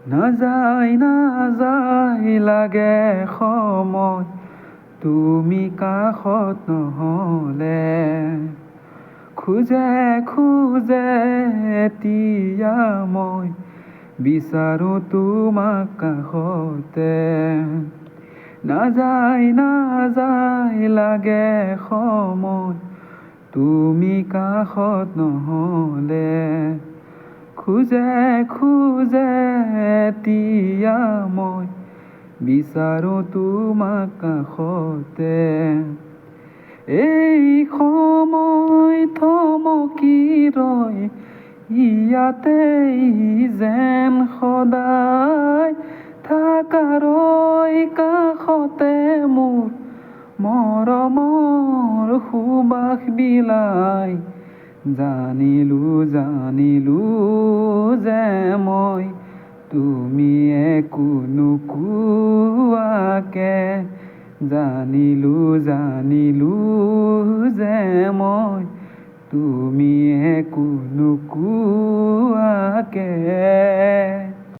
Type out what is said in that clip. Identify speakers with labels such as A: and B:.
A: নাযায় লাগে সময় তুমি কাষত নহ'লে, খোজে খোজে এতিয়া মই বিচাৰোঁ তোমাক কাষতে। নাযায় লাগে সময় তুমি কাষত নহ'লে, খোজে খোজে এতিয়া মই বিচাৰোঁ তোমাক কাষতে। এই সময় থমকি ৰয় ইয়াতেই যেন সদায়, থাকাৰ কাষতে মোৰ মৰমৰ সুবাস বিলাই। জানিলো যে মই তুমি একো নোকোৱাকে, জানিলো যে মই তুমি একো নোকোৱাকে।